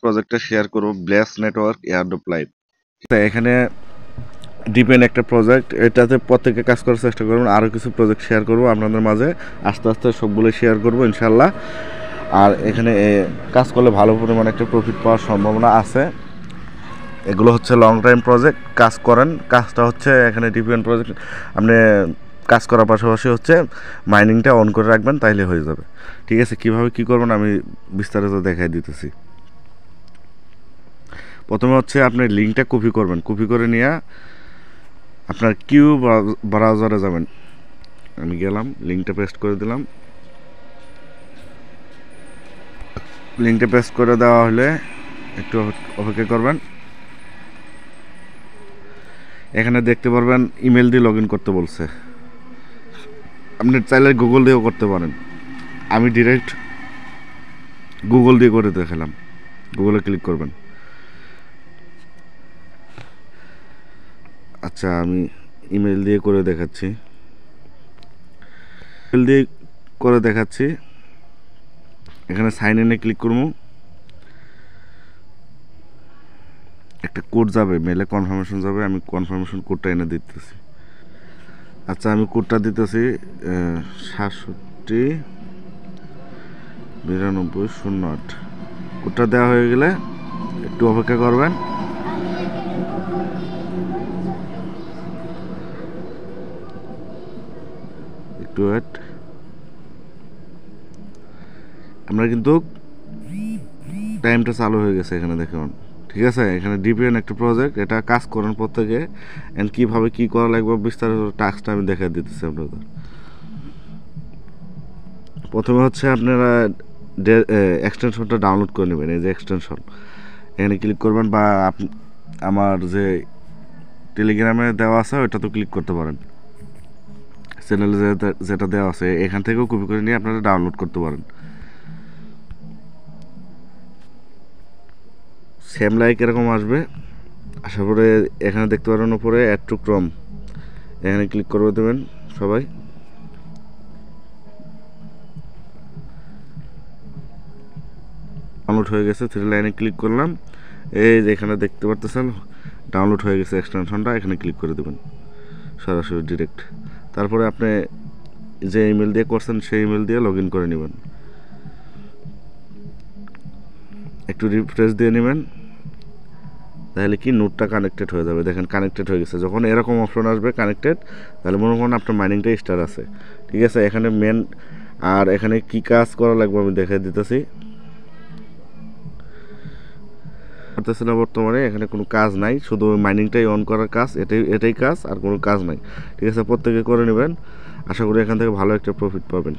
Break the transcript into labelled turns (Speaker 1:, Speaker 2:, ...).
Speaker 1: প্রজেক্টটা শেয়ার করব bless network airdrop live. এখানে ডিপেন্ড একটা প্রজেক্ট, এটাতে প্রত্যেকে কাজ করার চেষ্টা করবেন। আরও কিছু প্রজেক্ট শেয়ার করব আপনাদের মাঝে, আস্তে আস্তে সবগুলো শেয়ার করব ইনশাল্লাহ। আর এখানে কাজ করলে ভালো পরিমাণে একটা প্রফিট পাওয়ার সম্ভাবনা আছে। এগুলো হচ্ছে লং টাইম প্রজেক্ট, কাজ করেন। কাজটা হচ্ছে এখানে ডিপেন্ড প্রজেক্ট, আপনি কাজ করার পাশাপাশি হচ্ছে মাইনিংটা অন করে রাখবেন, তাইলে হয়ে যাবে। ঠিক আছে, কীভাবে কী করবেন আমি বিস্তারিত দেখাই দিতেছি। প্রথমে হচ্ছে আপনি লিঙ্কটা কপি করবেন, কপি করে নিয়ে আপনার কিউ ব্রাউজারে যাবেন। আমি গেলাম, লিঙ্কটা পেস্ট করে দিলাম। লিঙ্কটা পেস্ট করে দেওয়া হলে একটু অপেক্ষা করবেন। এখানে দেখতে পারবেন ইমেল দিয়ে লগ ইন করতে বলছে। আপনি চাইলে গুগল দিয়েও করতে পারেন। আমি ডিরেক্ট গুগল দিয়ে করে দেখালাম। গুগলে ক্লিক করবেন। আচ্ছা, আমি ইমেল দিয়ে করে দেখাচ্ছি। ইমেল দিয়ে করে দেখাচ্ছি। এখানে সাইন ইনে ক্লিক করবো। একটা কোড যাবে, মেলে কনফার্মেশন যাবে। আমি কনফার্মেশন কোডটা এনে দিতেছি। আচ্ছা, আমি কোডটা দিতেছি 679208। কোডটা দেওয়া হয়ে গেলে একটু অপেক্ষা করবেন। একটু ওয়েট। আমরা কিন্তু টাইমটা চালু হয়ে গেছে এখানে দেখুন। ঠিক আছে, এখানে ডিপিএন একটা প্রজেক্ট, এটা কাজ করেন প্রত্যেকে। অ্যান্ড কীভাবে কী করা লাগবে বিস্তারিত টাস্কটা আমি দেখা দিতেছি আপনাদের। প্রথমে হচ্ছে আপনারা এক্সটেনশনটা ডাউনলোড করে নেবেন। এই যে এক্সটেনশন, এখানে ক্লিক করবেন, বা আমার যে টেলিগ্রামে দেওয়া আছে ওইটা তো ক্লিক করতে পারেন। চ্যানেলে যেটা দেওয়া আছে এখান থেকেও কপি করে নিয়ে আপনারা ডাউনলোড করতে পারেন। সেম লাইক এরকম আসবে। আসার পরে এখানে দেখতে পারেন উপরে অ্যাড টু ক্রম, এখানে ক্লিক করে দেবেন সবাই। ডাউনলোড হয়ে গেছে, থ্রি লাইনে ক্লিক করলাম। এই যে এখানে দেখতে পারতেছেন ডাউনলোড হয়ে গেছে এক্সটেনশনটা, এখানে ক্লিক করে দেবেন সরাসরি ডিরেক্ট। তারপরে আপনি যে ইমেল দিয়ে করছেন সেই ইমেল দিয়ে লগ ইন করে নেবেন। একটু রিফ্রেশ দিয়ে নেবেন, তাহলে কি নোটটা কানেক্টেড হয়ে যাবে। দেখেন কানেক্টেড হয়ে গেছে। যখন এরকম অপশন আসবে কানেক্টেড, তাহলে মনে করেন আপনার মাইনিংটা স্টার আছে। ঠিক আছে, এখানে মেন আর এখানে কি কাজ করা লাগবে আমি দেখাই দিতেছি। করতেছে না বর্তমানে, এখানে কোনো কাজ নাই, শুধু মাইনিংটাই অন করার কাজ। এটাই কাজ, আর কোনো কাজ নাই। ঠিক আছে, প্রত্যেকে করে নেবেন। আশা করি এখান থেকে ভালো একটা প্রফিট পাবেন।